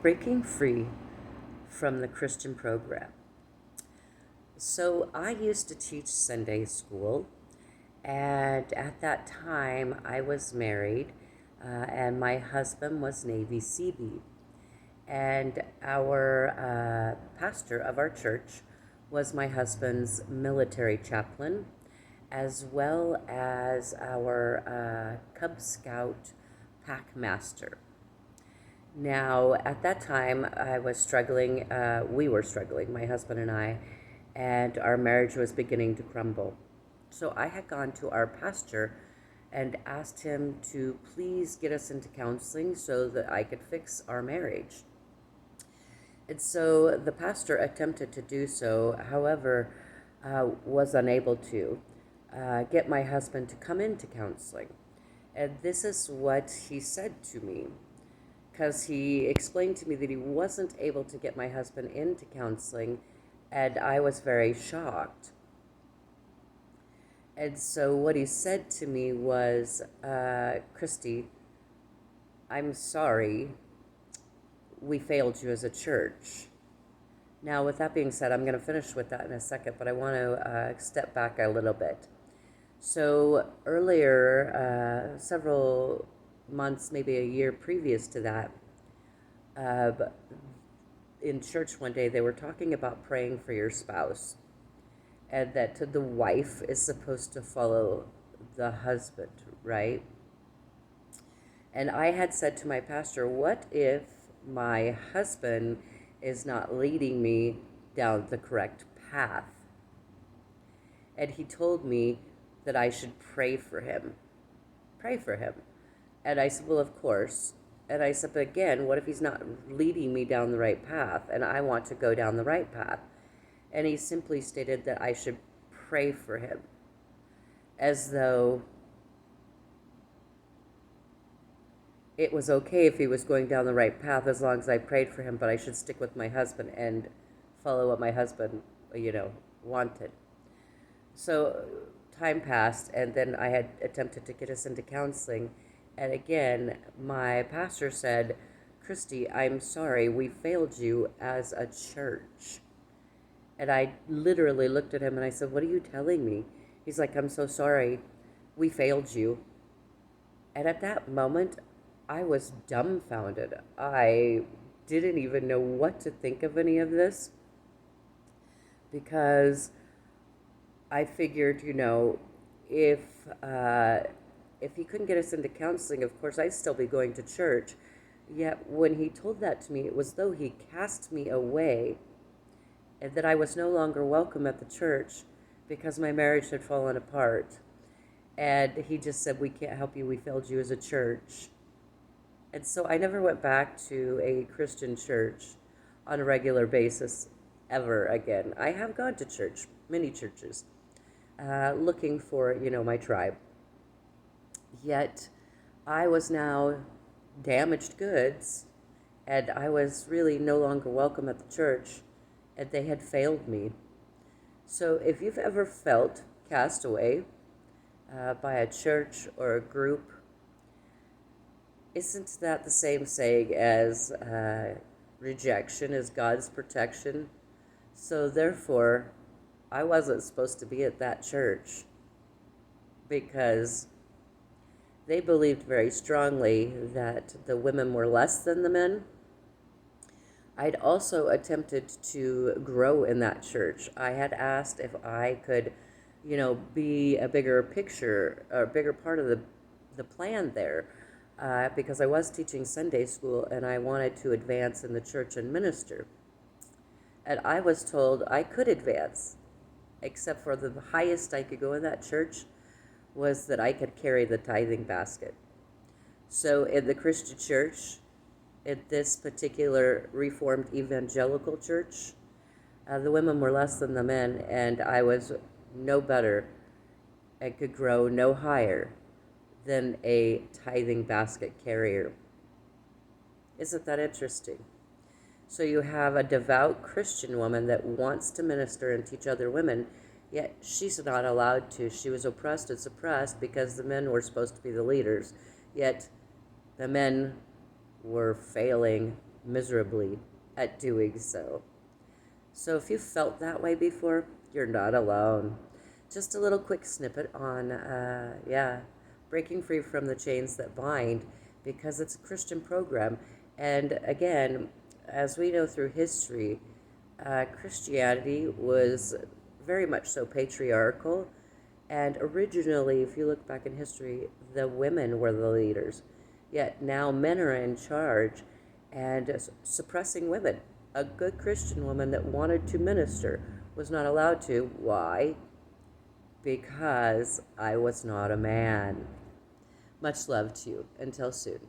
breaking free from the Christian program. So I used to teach Sunday school, and at that time I was married, and my husband was Navy Seabee. And our pastor of our church was my husband's military chaplain, as well as our Cub Scout pack master. Now, at that time, I was struggling, we were struggling, my husband and our marriage was beginning to crumble. So I had gone to our pastor and asked him to please get us into counseling so that I could fix our marriage. And so the pastor attempted to do so, however, was unable to get my husband to come into counseling. And this is what he said to me, because he explained to me that he wasn't able to get my husband into counseling, and I was very shocked. And so what he said to me was, Christy, I'm sorry, we failed you as a church. Now, with that being said, I'm going to finish with that in a second, but I want to step back a little bit. So earlier, several months, maybe a year previous to that, in church one day, they were talking about praying for your spouse, and that the wife is supposed to follow the husband, right? And I had said to my pastor, what if my husband is not leading me down the correct path? And he told me that I should pray for him. Pray for him. And I said, well, of course. And I said, but again, what if he's not leading me down the right path and I want to go down the right path? And he simply stated that I should pray for him, as though it was okay if he was going down the right path as long as I prayed for him, but I should stick with my husband and follow what my husband, wanted. So time passed, and then I had attempted to get us into counseling. And again, my pastor said, Christy, I'm sorry, we failed you as a church. And I literally looked at him and I said, what are you telling me? He's like, I'm so sorry, we failed you. And at that moment, I was dumbfounded. I didn't even know what to think of any of this, because I figured, if he couldn't get us into counseling, of course, I'd still be going to church. Yet when he told that to me, it was though he cast me away and that I was no longer welcome at the church because my marriage had fallen apart. And he just said, we can't help you, we failed you as a church. And so I never went back to a Christian church on a regular basis ever again. I have gone to church, many churches, looking for, my tribe. Yet I was now damaged goods, and I was really no longer welcome at the church, and they had failed me. So if you've ever felt cast away by a church or a group, isn't that the same saying as rejection is God's protection? So therefore, I wasn't supposed to be at that church, because they believed very strongly that the women were less than the men. I'd also attempted to grow in that church. I had asked if I could, be a bigger picture, or a bigger part of the plan there, because I was teaching Sunday school and I wanted to advance in the church and minister. And I was told I could advance, except for the highest I could go in that church was that I could carry the tithing basket. So in the Christian church, in this particular Reformed evangelical church, the women were less than the men, and I was no better and could grow no higher than a tithing basket carrier. Isn't that interesting? So you have a devout Christian woman that wants to minister and teach other women, yet she's not allowed to. She was oppressed and suppressed because the men were supposed to be the leaders, yet the men were failing miserably at doing so. So if you felt that way before, you're not alone. Just a little quick snippet on, breaking free from the chains that bind, because it's a Christian program. And again, as we know through history, Christianity was very much so patriarchal. And originally, if you look back in history, the women were the leaders. Yet now men are in charge and suppressing women. A good Christian woman that wanted to minister was not allowed to. Why? Because I was not a man. Much love to you. Until soon.